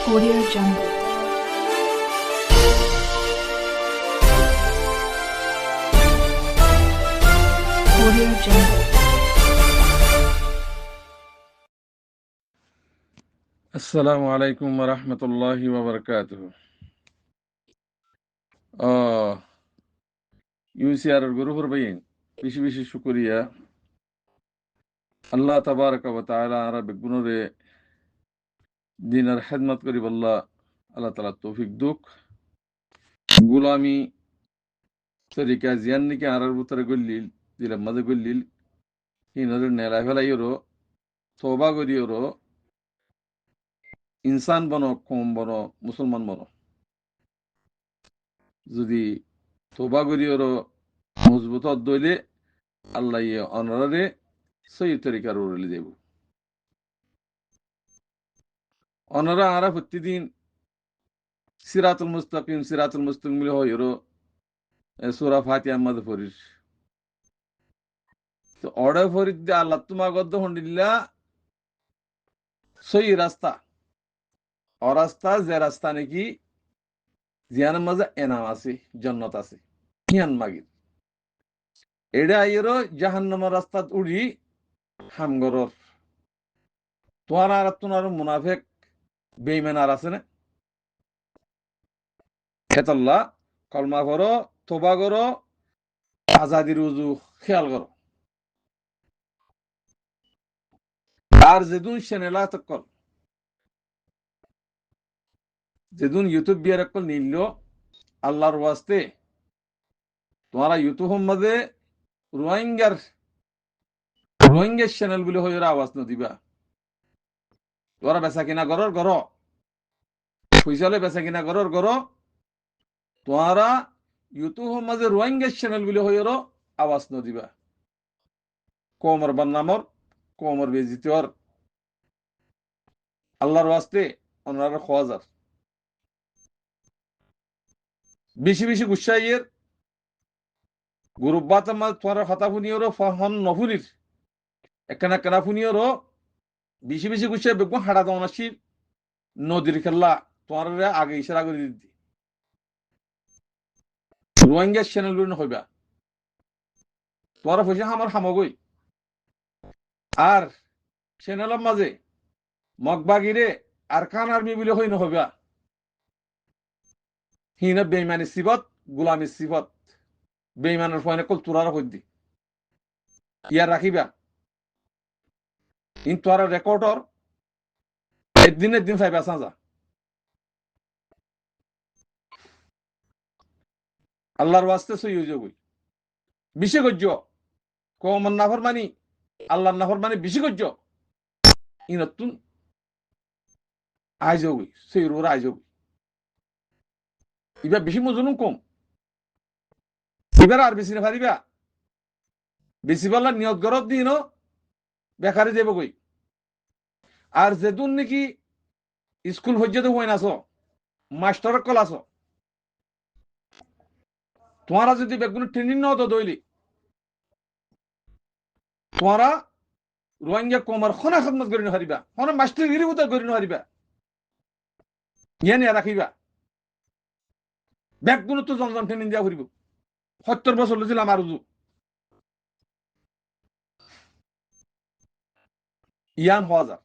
Audio Jungle. Audio Jungle. السلام عليكم ورحمة الله وبركاته. UCR গ্রুপের বাইন বেশি বেশি শুকরিয়া আল্লাহ তাবারাক ওয়া তাআলা আর বেগুনরে দিনের খেদমত করি বল্লা আল্লাহ তাআলা তৌফিক দুক গুলামি তরিকা জিয়ান নিকে আরার ভিতরে গল্লিল দিলাম মাঝে গল্লিল হিনরে নেলা ফেলাইরো তওবা করিওরো ইনসান বনো কম বনো মুসলমান বনো যদি তওবা করিওরো মজবুত দইলে আল্লাহ অনরারে সহি তরিকার উড়লে দেব অনরা আরা প্রতিদিন সিরাতুল মুস্তাকিম মিলে হইরো সূরা ফাতিহা মধ্যে পড়িস তো অর্ডার ফরিদ দে আল্লাহ তোমা গদ্দ হন্ডিল্লা সহি রাস্তা অরাস্তা যে রাস্তা নাকি জিয়ান মাঝে এনাম আছে জান্নাত আছে হিয়ান মাগির এডা আইরো জাহান্নামের রাস্তাত উড়ি হামগরর তোয়ার আর তোনার মুনাফিক বেঈমান আর আছে না হেতাল্লাহ কলমা করো তওবা করো আজাদি রুজু খেয়াল করো আর যেদুন চ্যানেলা তকল যেদুন ইউটিউব বিয়ার কল নিল আল্লাহর ওয়াস্তে তোমারা ইউটিউব মধ্যে রোহিঙ্গা চ্যানেল বলে হয়ে আওয়াজ ন দিবা তোরা বেচা কিনা করর করো পয়সালে বেচা কিনা করর করো তোরা ইউটিউব মাঝে রোহিঙ্গা চ্যানেল বলে হয়ে আওয়াজ ন দিবা কোমর বান্নামর কোমর বেজিতর আল্লাহর ওয়াস্তে ওনারা খোয়াজার বেশি বেশি গুসাইয়ের গুরুবাত তোরা কথা ফুনিওর ফহন নফুনির একখানা কেনা ফুনিওর বেশি বেশি গুসাই বেগুন হাড়া দনাসির নদীর খেলা তোরা আগে ইশারা করে দিদি রোহিঙ্গা চ্যানেল গুলো হইবা তোরা পয়সা আমার হামগই আর চ্যানেলের মাঝে মগবাগিরে আর কান আর্মি বলে হই নহইবা হিনা বেইমানি সিবত গুলামি সিবত বেইমানের ফয়নে কল তোরা হই দি ইয়ার রাখিবা ইন তোরা রেকর্ডর একদিন ফাইবা সাজা আল্লাহর ওয়াস্তে সই হই বেশি গজ্য কমন নাফরমানি আল্লাহর নাফরমানি বেশি গজ্য ইনতুন আইজগই সেই রোরা আইজগই ইবা বেশি মজুনুম কম এবার আর বেশি না পারিবা বেশি বললা নিয়ত গরত দিন বেকারে যাব কই আর যেদুন নাকি স্কুল পর্যন্ত হই না আছো মাস্টার কল আছো তোমারা যদি বেগুন ট্রেনিং নাও তো দইলি তোমারা রোহিঙ্গা কোমর খনা খেদমত করি না হারিবা খনা মাস্টার গিরি উতা করি না হারিবা ইয়ানি রাখিবা বেগুন তো জনজন ট্রেনিং দিয়া ফুরিব 70 বছর লছিল আমার উজু ইয়ান হওয়া যা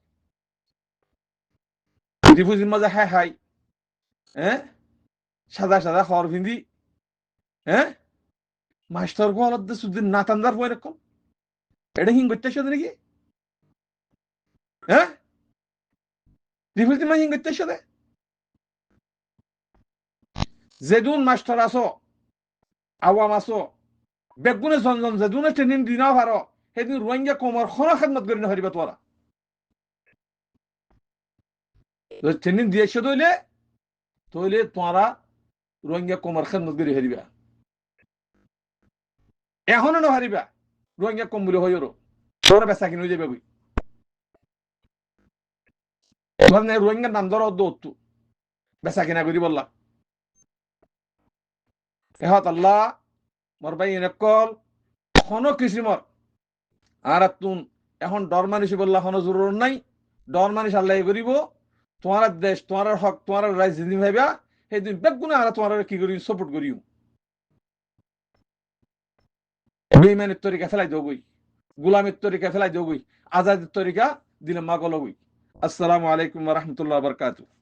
রিফুজির মাঝে হাই হাই সাদা সাদা খড় ফিন্দি মাস্টার কো আলাদা সুদিন নাতান্দার পয় রকম এটা হিং করতে সাথে নাকি রিফুজির মা হিং করতে সাথে যেদুন মাস্টার আসো আওয়াম আসো বেগুনে জনজন যেদুনে ট্রেনিং দিনা পারো সেদিন রোহিঙ্গা কোমর খনা খেদমত করি না হারিবা তোরা ট্রেনিং দিয়েছে তইলে তোরা রোহিঙ্গা কোমর খেদমত করি হারিবা এখনো না হারিবা রোহিঙ্গা কম বলে হইরো তোরা বেচা কিনে যাবে বই তোর রোহিঙ্গার নাম ধরো দৌতু বেচা কিনা করি বললা এহত আল্লাহ মোর ভাই এনেকল কোনো কিসিমর আর তুন এখন ডর মানুষ বললা কোনো জরুর নাই ডর মানুষ আল্লাহ করিব তোমার দেশ, তোমার হক, তোমার রাজনীতি ভাইবা সেই দিন বেগুনে আর তোমার কি করি সাপোর্ট করিও। বেইমানের তরিকা ফেলাই দেও গই, গুলামের তরিকা ফেলাই দেও গই, আজাদের তরিকা দিলে মা গল গই। আসসালামু আলাইকুম ওয়া রাহমাতুল্লাহি ওয়া বারাকাতুহু।